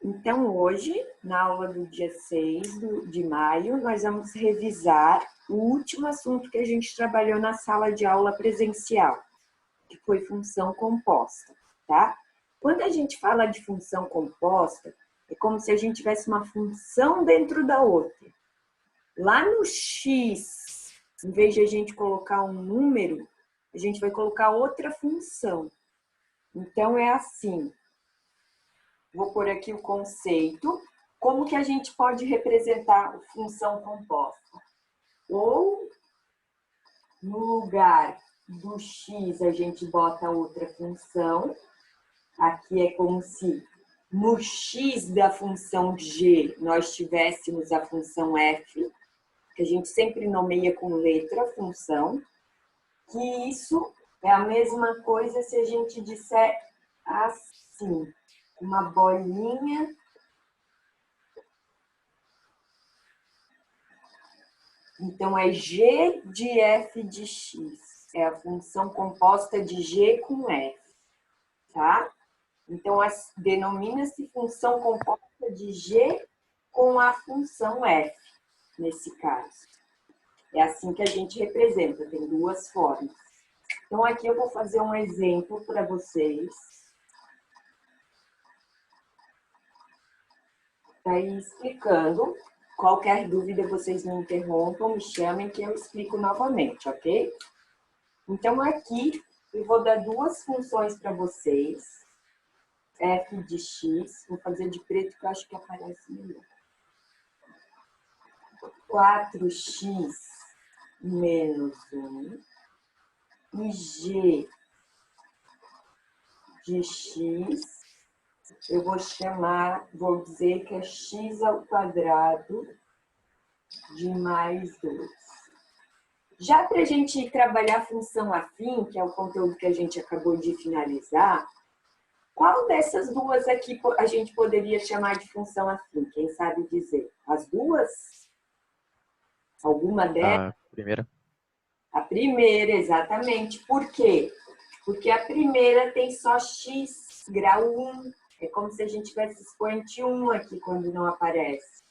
Então, hoje, na aula do dia 6 de maio, nós vamos revisar o último assunto que a gente trabalhou na sala de aula presencial, que foi função composta, tá? Quando a gente fala de função composta, é como se a gente tivesse uma função dentro da outra. Lá no x, em vez de a gente colocar um número, a gente vai colocar outra função. Então, é assim. Vou pôr aqui o conceito. Como que a gente pode representar a função composta? Ou, no lugar do x, a gente bota outra função. Aqui é como se no x da função g nós tivéssemos a função f, que a gente sempre nomeia com letra a função. Que isso é a mesma coisa se a gente disser assim. Uma bolinha então é g de f de x, é a função composta de g com f, tá? Então denomina-se função composta de g com a função f, nesse caso. É assim que a gente representa, tem duas formas. Então aqui eu vou fazer um exemplo para vocês. Tá aí explicando. Qualquer dúvida, vocês me interrompam, me chamem que eu explico novamente, ok? Então, aqui, eu vou dar duas funções para vocês. F de x, vou fazer de preto que eu acho que aparece melhor. 4x menos 1 e g de x, eu vou dizer que é x ao quadrado de mais 2. Já para a gente trabalhar a função afim, que é o conteúdo que a gente acabou de finalizar, qual dessas duas aqui a gente poderia chamar de função afim? Quem sabe dizer? As duas? Alguma delas? A primeira. A primeira, exatamente. Por quê? Porque a primeira tem só x, grau 1. É como se a gente tivesse expoente 1 aqui quando não aparece.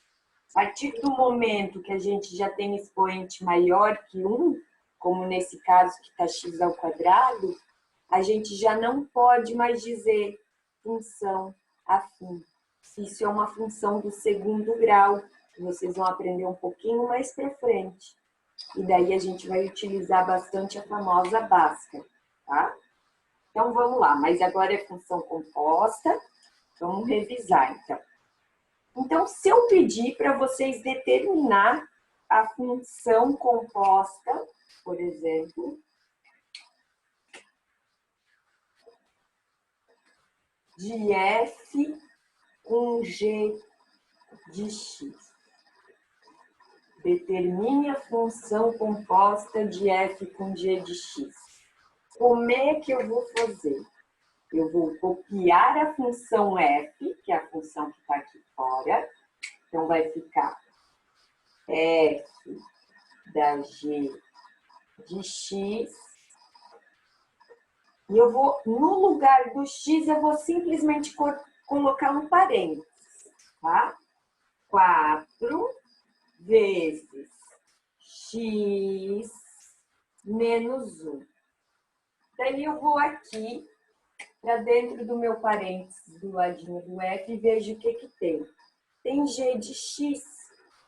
A partir do momento que a gente já tem expoente maior que 1, como nesse caso que está x ao quadrado, a gente já não pode mais dizer função afim. Isso é uma função do segundo grau, que vocês vão aprender um pouquinho mais para frente. E daí a gente vai utilizar bastante a famosa Bhaskara, tá? Então vamos lá, mas agora é função composta, vamos revisar então. Então, se eu pedir para vocês determinar a função composta, por exemplo, de f com g de x. Determine a função composta de f com g de x. Como é que eu vou fazer? Eu vou copiar a função f, que é a função que está aqui fora. Então, vai ficar f da g de x. E eu vou, no lugar do x, eu vou simplesmente colocar um parênteses, tá? 4 vezes x menos 1. Daí eu vou aqui, para dentro do meu parênteses, do ladinho do f, e vejo o que tem. Tem g de x.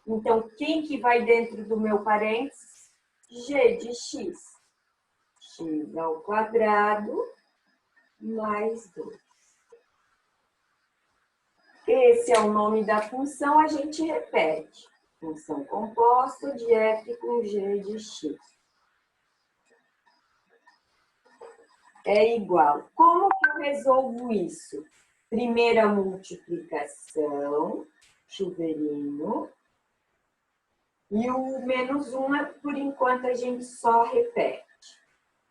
Então, quem que vai dentro do meu parênteses? G de x. X ao quadrado mais 2. Esse é o nome da função, a gente repete. Função composta de f com g de x. É igual. Como que eu resolvo isso? Primeira multiplicação, chuveirinho. E o menos 1, por enquanto, a gente só repete.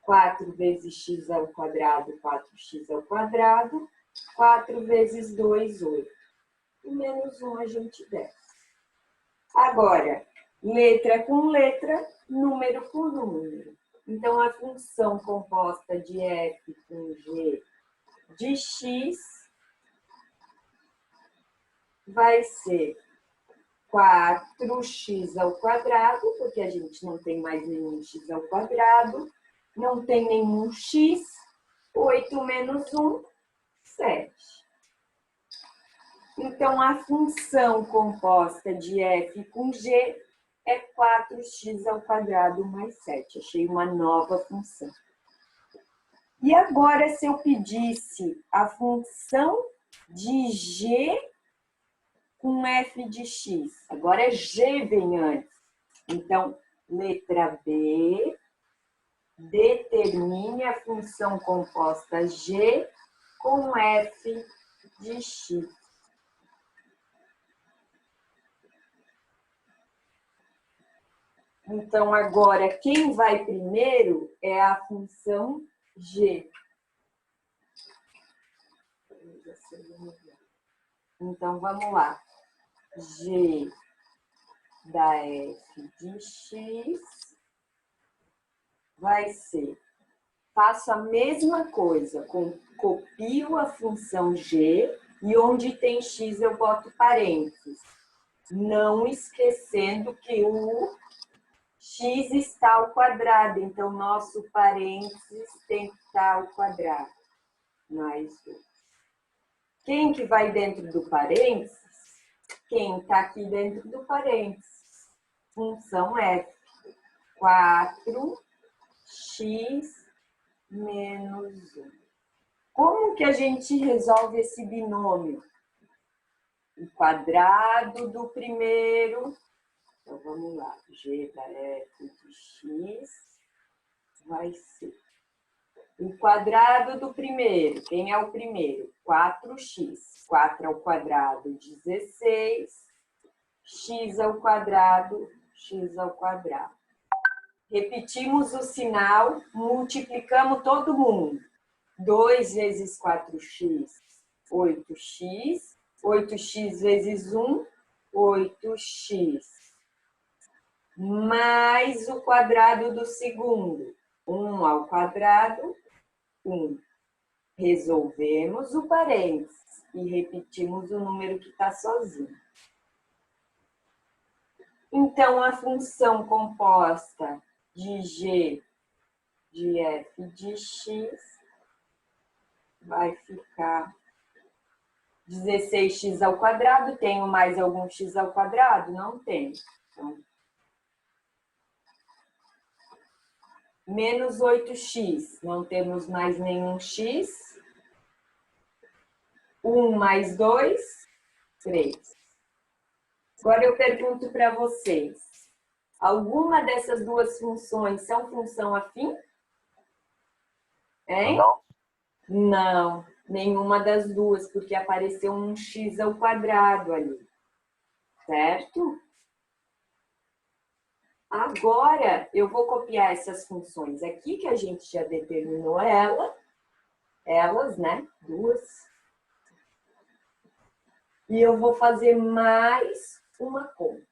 4 vezes x ao quadrado, 4x ao quadrado. 4 vezes 2, 8. E menos 1 a gente desce. Agora, letra com letra, número com número. Então, a função composta de f com g de x vai ser 4x ao quadrado, porque a gente não tem mais nenhum x ao quadrado, não tem nenhum x, 8 menos 1, 7. Então, a função composta de f com g é 4x ao quadrado mais 7. Achei uma nova função. E agora, se eu pedisse a função de g com f de x, agora é g vem antes. Então, letra B, determine a função composta g com f de x. Então, agora, quem vai primeiro é a função g. Então, vamos lá. G da f de x vai ser... Faço a mesma coisa, copio a função g e onde tem x eu boto parênteses. Não esquecendo que o x está ao quadrado, então nosso parênteses tem que estar ao quadrado. Mais 2. Quem que vai dentro do parênteses? Quem está aqui dentro do parênteses? Função f. 4x menos 1. Como que a gente resolve esse binômio? O quadrado do primeiro... Então, vamos lá. G da f de x vai ser o quadrado do primeiro. Quem é o primeiro? 4x. 4 ao quadrado, 16. X ao quadrado, x ao quadrado. Repetimos o sinal, multiplicamos todo mundo. 2 vezes 4x, 8x. 8x vezes 1, 8x. Mais o quadrado do segundo. 1 ao quadrado, 1. Resolvemos o parênteses e repetimos o número que está sozinho. Então, a função composta de g de f de x vai ficar 16x ao quadrado. Tenho mais algum x ao quadrado? Não tenho. Então, menos 8x, não temos mais nenhum x. 1 mais 2, 3. Agora eu pergunto para vocês, alguma dessas duas funções são função afim? Hein? Não, nenhuma das duas, porque apareceu um x ao quadrado ali, certo? Agora, eu vou copiar essas funções aqui, que a gente já determinou elas, né? Duas. E eu vou fazer mais uma conta.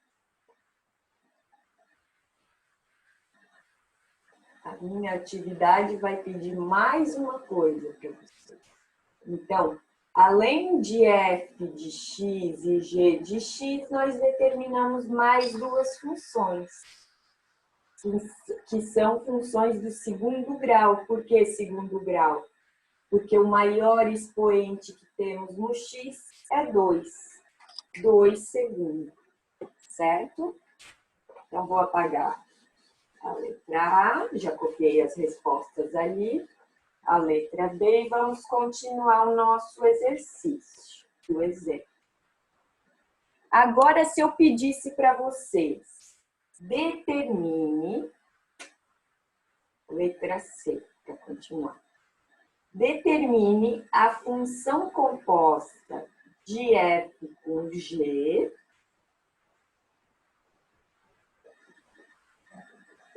A minha atividade vai pedir mais uma coisa para você. Então, além de f de x e g de x, nós determinamos mais duas funções, que são funções do segundo grau. Por que segundo grau? Porque o maior expoente que temos no x é 2. 2 segundos, certo? Então, vou apagar a letra A, já copiei as respostas ali. A letra B e vamos continuar o nosso exercício, o exemplo. Agora, se eu pedisse para vocês, determine, letra C, para continuar. Determine a função composta de f com g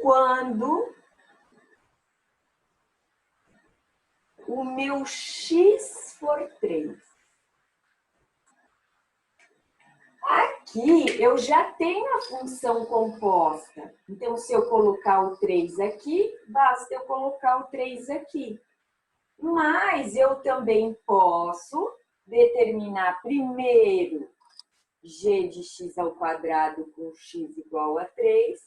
quando o meu x for 3. Aqui eu já tenho a função composta. Então, se eu colocar o 3 aqui, basta eu colocar o 3 aqui. Mas eu também posso determinar primeiro g de x ao quadrado com x igual a 3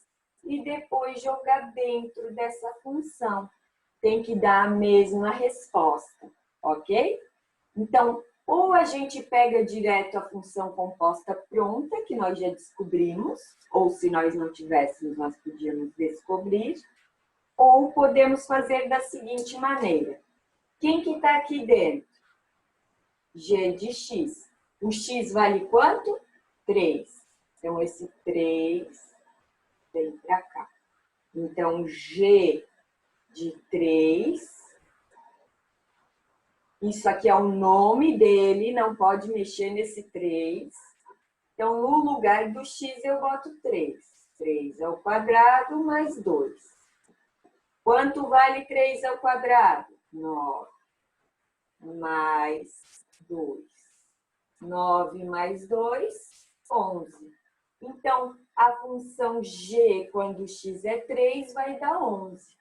e depois jogar dentro dessa função. Tem que dar a mesma resposta, ok? Então, ou a gente pega direto a função composta pronta, que nós já descobrimos, ou se nós não tivéssemos, nós podíamos descobrir, ou podemos fazer da seguinte maneira. Quem que está aqui dentro? G de x. O x vale quanto? 3. Então, esse 3 vem para cá. Então, G de 3. Isso aqui é o nome dele, não pode mexer nesse 3. Então, no lugar do x, eu boto 3. 3 ao quadrado mais 2. Quanto vale 3 ao quadrado? 9. Mais 2. 9 mais 2, 11. Então, a função g, quando x é 3, vai dar 11.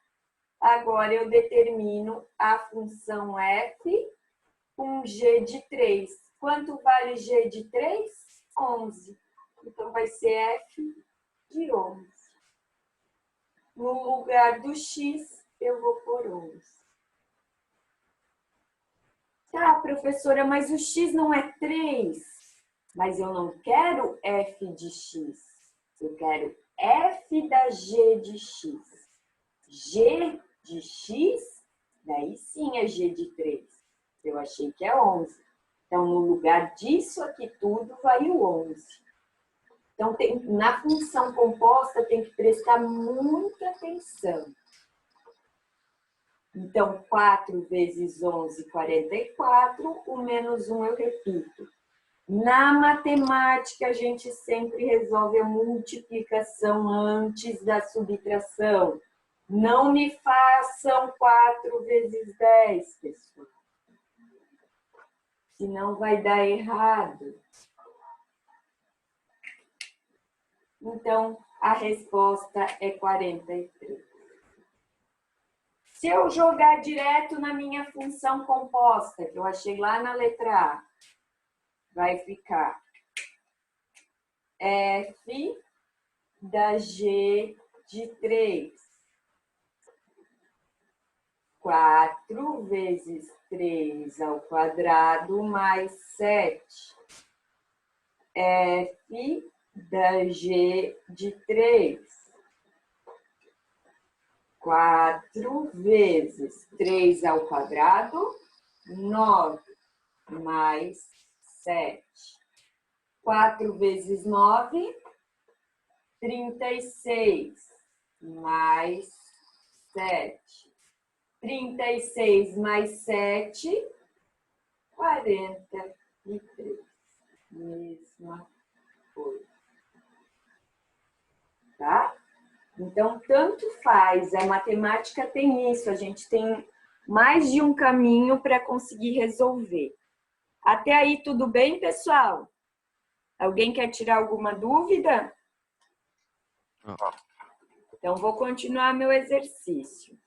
Agora, eu determino a função f com g de 3. Quanto vale g de 3? 11. Então, vai ser f de 11. No lugar do x, eu vou pôr 11. Tá, professora, mas o x não é 3. Mas eu não quero f de x. Eu quero f da g de x. G de x, daí sim é g de 3. Eu achei que é 11. Então, no lugar disso aqui tudo, vai o 11. Então, na função composta, tem que prestar muita atenção. Então, 4 vezes 11, 44. O menos 1 eu repito. Na matemática, a gente sempre resolve a multiplicação antes da subtração. Não me façam 4 vezes 10, pessoal. Senão vai dar errado. Então, a resposta é 43. Se eu jogar direto na minha função composta, que eu achei lá na letra A, vai ficar f da g de 3. 4 vezes 3 ao quadrado mais 7. F da g de 3. 4 vezes 3 ao quadrado, 9, mais 7. 4 vezes 9, 36, mais 7. 36 mais 7, 43. Mesma coisa. Tá? Então, tanto faz. A matemática tem isso. A gente tem mais de um caminho para conseguir resolver. Até aí, tudo bem, pessoal? Alguém quer tirar alguma dúvida? Então, vou continuar meu exercício.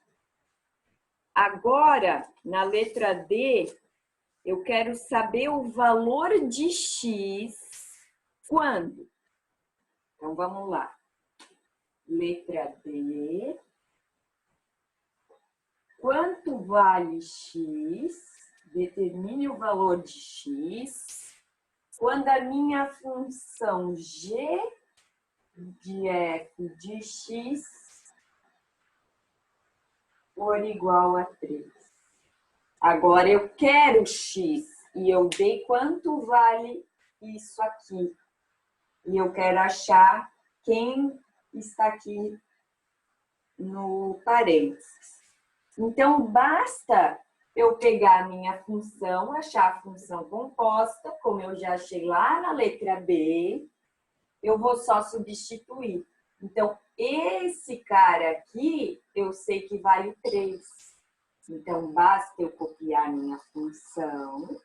Agora, na letra D, eu quero saber o valor de x quando? Então, vamos lá. Letra D. Quanto vale x? Determine o valor de x quando a minha função g de f de x for igual a 3. Agora, eu quero x e eu dei quanto vale isso aqui. E eu quero achar quem está aqui no parênteses. Então, basta eu pegar a minha função, achar a função composta, como eu já achei lá na letra B, eu vou só substituir. Então, esse cara aqui, eu sei que vale 3. Então, basta eu copiar a minha função.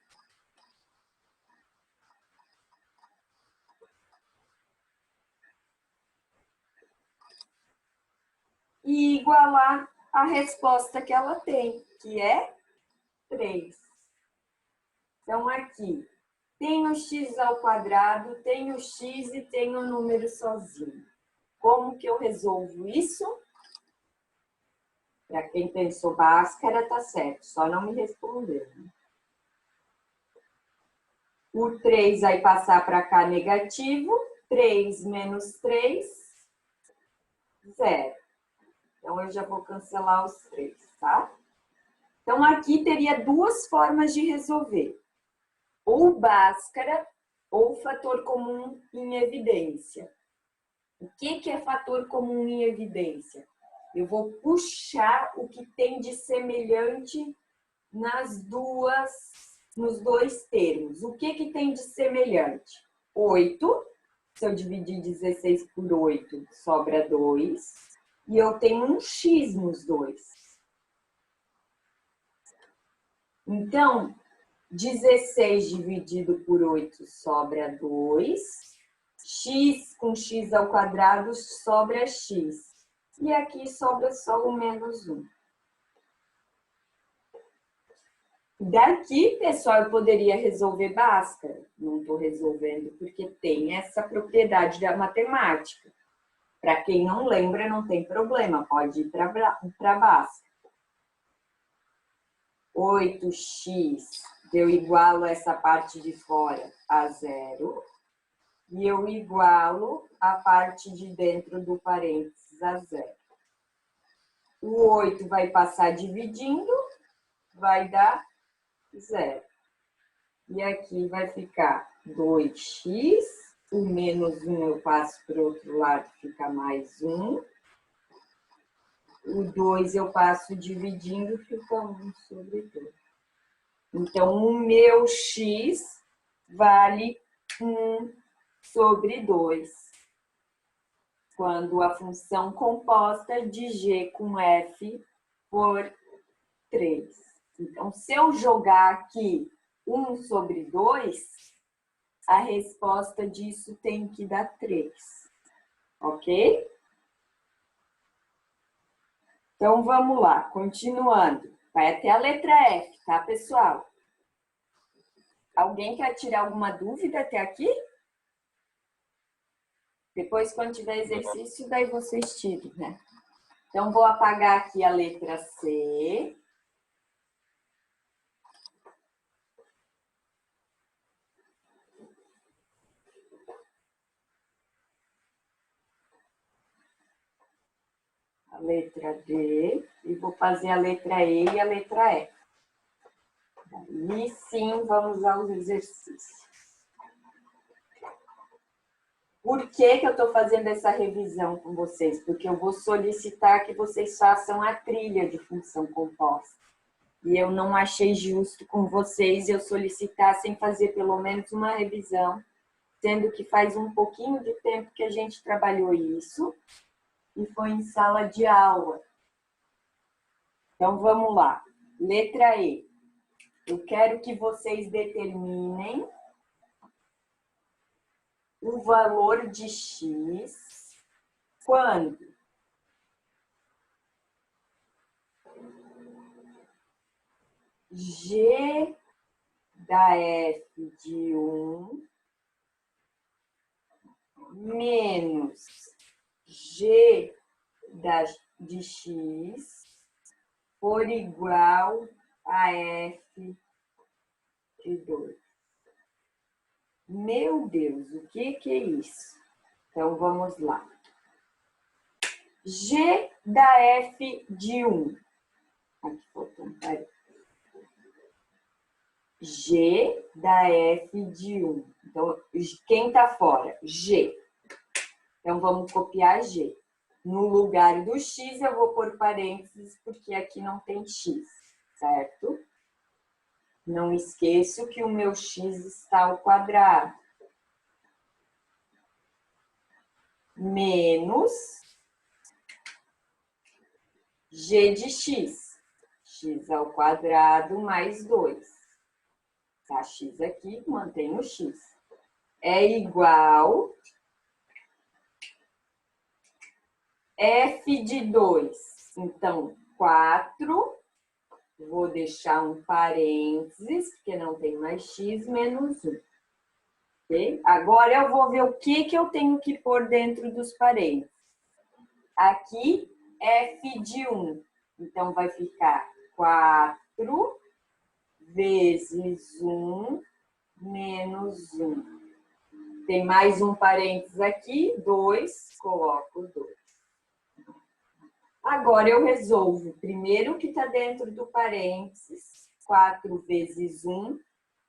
E igualar a resposta que ela tem, que é 3. Então, aqui, Tenho x ao quadrado, tenho x e tenho o número sozinho. Como que eu resolvo isso? Para quem pensou Bhaskara, tá certo, só não me respondeu. O 3 vai passar para cá negativo, 3 menos 3, 0. Então, eu já vou cancelar os 3, tá? Então, aqui teria duas formas de resolver. Ou Bhaskara, ou fator comum em evidência. O que é fator comum em evidência? Eu vou puxar o que tem de semelhante nos dois termos. O que tem de semelhante? 8. Se eu dividir 16 por 8, sobra 2. E eu tenho um x nos dois. Então, 16 dividido por 8 sobra 2. X com x ao quadrado sobra x. E aqui sobra só o menos 1. Daqui, pessoal, eu poderia resolver Bhaskara. Não estou resolvendo porque tem essa propriedade da matemática. Para quem não lembra, não tem problema, pode ir para Bhaskara. 8x, eu igualo essa parte de fora a 0. E eu igualo a parte de dentro do parênteses a 0. O 8 vai passar dividindo, vai dar 0. E aqui vai ficar 2x, o menos 1 eu passo para o outro lado, fica mais 1. O 2 eu passo dividindo, fica 1 sobre 2. Então, o meu x vale 1 sobre 2. Quando a função composta de g com f for 3. Então, se eu jogar aqui 1 sobre 2, a resposta disso tem que dar 3. Ok? Então, vamos lá, continuando. Vai até a letra F, tá, pessoal? Alguém quer tirar alguma dúvida até aqui? Depois, quando tiver exercício, daí vocês tiram, né? Então, vou apagar aqui a letra C. A letra D. E vou fazer a letra E e a letra F. Aí sim, vamos ao exercício. Por que eu estou fazendo essa revisão com vocês? Porque eu vou solicitar que vocês façam a trilha de função composta. E eu não achei justo com vocês eu solicitar sem fazer pelo menos uma revisão, sendo que faz um pouquinho de tempo que a gente trabalhou isso e foi em sala de aula. Então, vamos lá. Letra E. Eu quero que vocês determinem o valor de x quando g da f de 1 menos g de x for igual a f de 2. Meu Deus, o que é isso? Então, vamos lá. G da f de 1. Aqui faltou um parênteses. G da f de 1. Então, quem está fora? G. Então, vamos copiar G. No lugar do x, eu vou pôr parênteses, porque aqui não tem x, certo? Não esqueço que o meu x está ao quadrado. Menos g de x. X ao quadrado mais 2. Tá, x aqui, mantém o x. É igual f de 2. Então, 4. Vou deixar um parênteses, porque não tem mais x, menos 1. Ok? Agora eu vou ver o que eu tenho que pôr dentro dos parênteses. Aqui, f de 1. Então, vai ficar 4 vezes 1 menos 1. Tem mais um parênteses aqui, 2, coloco 2. Agora eu resolvo primeiro o que está dentro do parênteses, 4 vezes 1,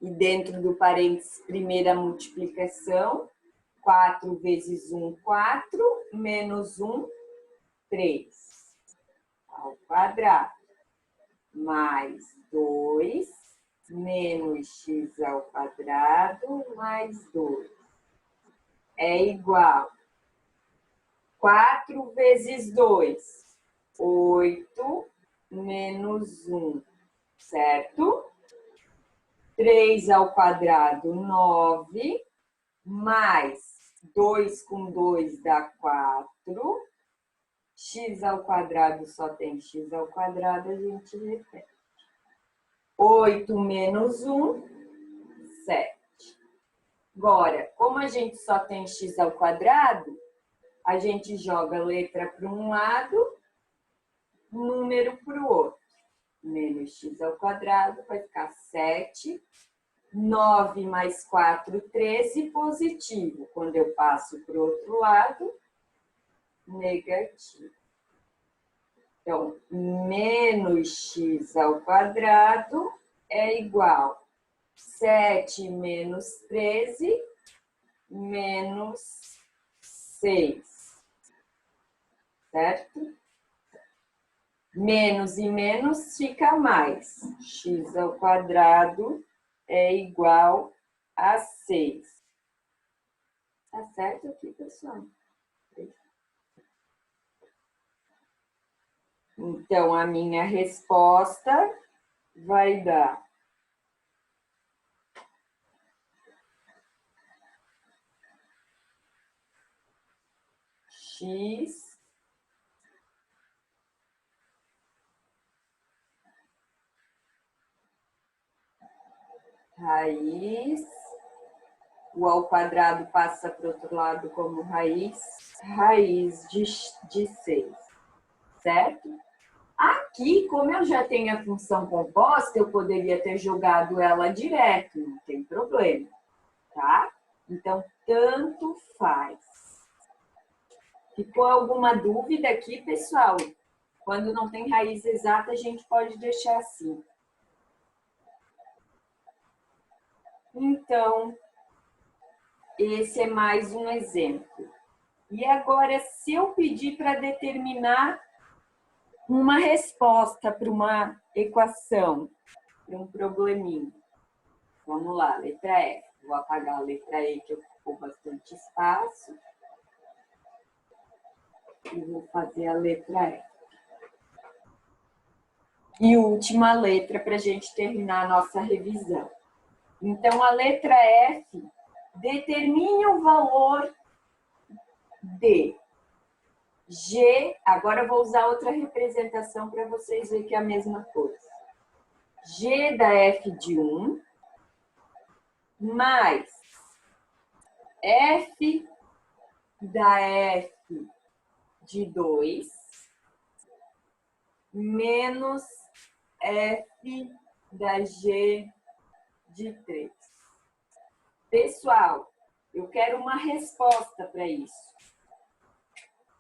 e dentro do parênteses, primeira multiplicação, 4 vezes 1, 4, menos 1, 3, ao quadrado, mais 2, menos x ao quadrado, mais 2, é igual 4 vezes 2, 8, menos 1, certo? 3 ao quadrado, 9, mais 2 com 2 dá 4. X ao quadrado só tem x ao quadrado, a gente repete. 8 menos 1, 7. Agora, como a gente só tem x ao quadrado, a gente joga a letra para um lado, número para o outro. Menos x ao quadrado vai ficar 7. 9 mais 4, 13, positivo. Quando eu passo para o outro lado, negativo. Então, menos x ao quadrado é igual 7 menos 13, menos 6. Certo? Menos e menos fica mais. X ao quadrado é igual a 6. Tá certo aqui, pessoal? Então, a minha resposta vai dar x raiz, o ao quadrado passa para o outro lado como raiz de 6, certo? Aqui, como eu já tenho a função composta, eu poderia ter jogado ela direto, não tem problema, tá? Então, tanto faz. Ficou alguma dúvida aqui, pessoal? Quando não tem raiz exata, a gente pode deixar assim. Então, esse é mais um exemplo. E agora, se eu pedir para determinar uma resposta para uma equação, para um probleminha. Vamos lá, letra F. Vou apagar a letra E, que ocupou bastante espaço. E vou fazer a letra F. E última letra para a gente terminar a nossa revisão. Então, a letra F determine o valor de G. Agora eu vou usar outra representação para vocês verem que é a mesma coisa. G da F de 1 mais F da F de 2 menos F da G de 3. Pessoal, eu quero uma resposta para isso.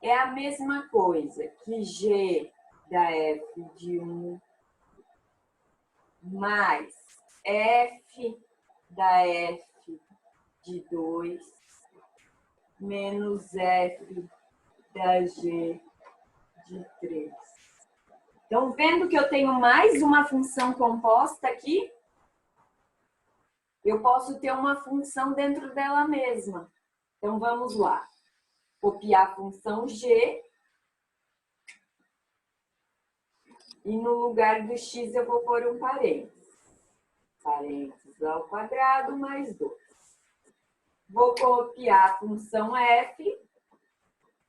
É a mesma coisa que G da F de 1 mais F da F de 2 menos F da G de 3. Estão vendo que eu tenho mais uma função composta aqui? Eu posso ter uma função dentro dela mesma. Então, vamos lá. Copiar a função G. E no lugar do x eu vou pôr um parênteses. Parênteses ao quadrado mais 2. Vou copiar a função f.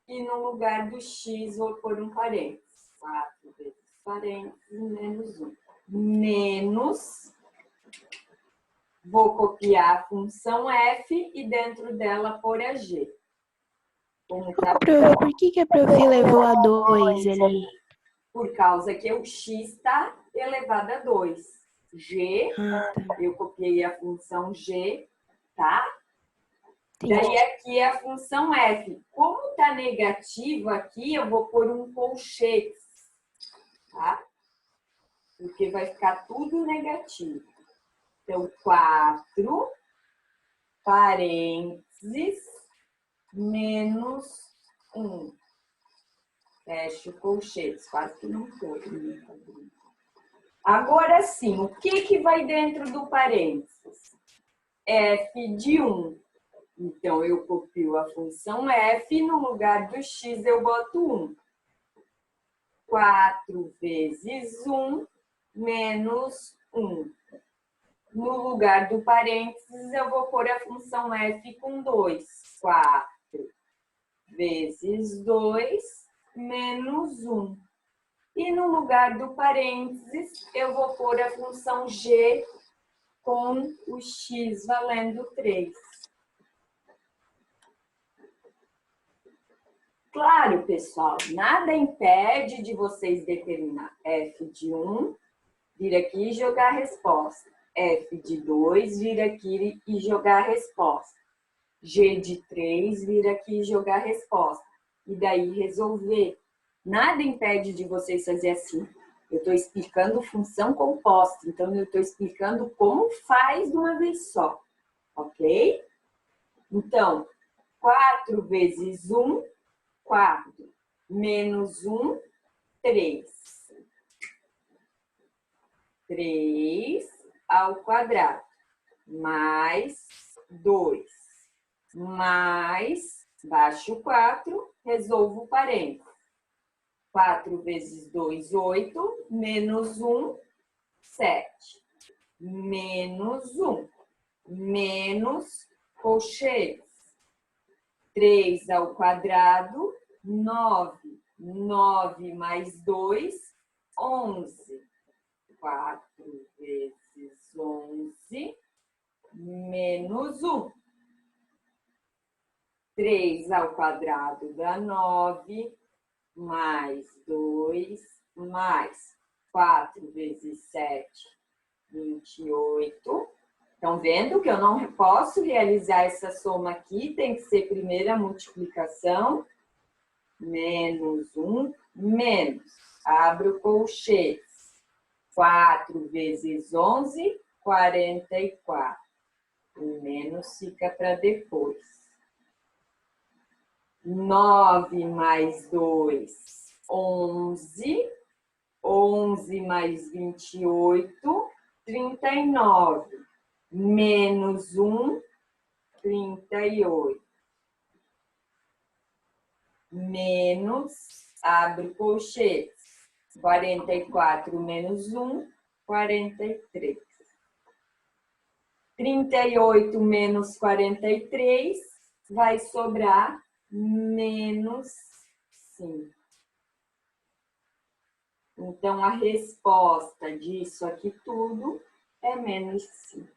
E no lugar do x vou pôr um parênteses. 4 vezes parênteses menos 1. Menos Vou copiar a função f e dentro dela pôr a g. Como tá... Por que a prof levou a 2 ali? Por causa que o x está elevado a 2. G, eu copiei a função g, tá? Daí aqui é a função f. Como está negativo aqui, eu vou pôr um colchete, tá? Porque vai ficar tudo negativo. Então, 4, parênteses, menos 1. Fecha o colchete, quase que não foi. Agora sim, o que vai dentro do parênteses? F de 1. Então, eu copio a função f e no lugar do x eu boto 1. 4 vezes 1 menos 1. No lugar do parênteses, eu vou pôr a função f com 2. 4 vezes 2 menos 1. E no lugar do parênteses, eu vou pôr a função g com o x valendo 3. Claro, pessoal, nada impede de vocês determinar f de 1, vir aqui e jogar a resposta. F de 2, vir aqui e jogar a resposta. G de 3, vir aqui e jogar a resposta. E daí resolver. Nada impede de vocês fazer assim. Eu estou explicando função composta, então eu estou explicando como faz de uma vez só. Ok? Então, 4 vezes 1, 4. Menos 1, 3. 3 ao quadrado. Mais 2. Mais, baixo 4, resolvo o parênteses. 4 vezes 2, 8. Menos 1, 7. Menos 1. Menos colchetes. 3 ao quadrado, 9. 9 mais 2, 11. 4 vezes 11, menos 1. 3 ao quadrado dá 9, mais 2, mais 4 vezes 7, 28. Estão vendo que eu não posso realizar essa soma aqui, tem que ser primeiro a multiplicação, menos 1, menos, abro colchetes, 4 vezes 11, 44. O menos fica para depois. 9 mais 2, 11. 11 mais 28, 39. Menos 1, 38. Menos, abre colchetes, 44 menos 1, 43. 38 menos 43, vai sobrar menos 5. Então, a resposta disso aqui tudo é menos 5.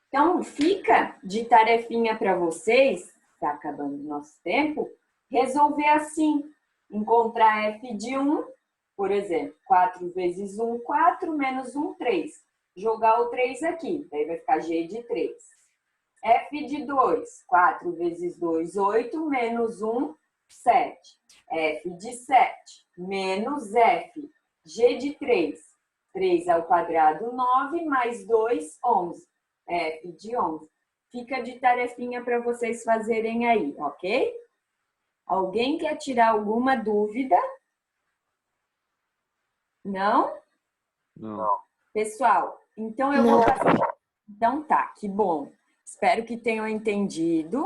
Então, fica de tarefinha para vocês, está acabando o nosso tempo, resolver assim, encontrar f de 1, por exemplo, 4 vezes 1, 4, menos 1, 3. Jogar o 3 aqui, daí vai ficar g de 3. F de 2, 4 vezes 2, 8, menos 1, 7. F de 7, menos f, g de 3. 3 ao quadrado, 9, mais 2, 11. F de 11. Fica de tarefinha para vocês fazerem aí, ok? Alguém quer tirar alguma dúvida? Não? Não. Pessoal, então eu vou fazer. Então tá, que bom. Espero que tenham entendido.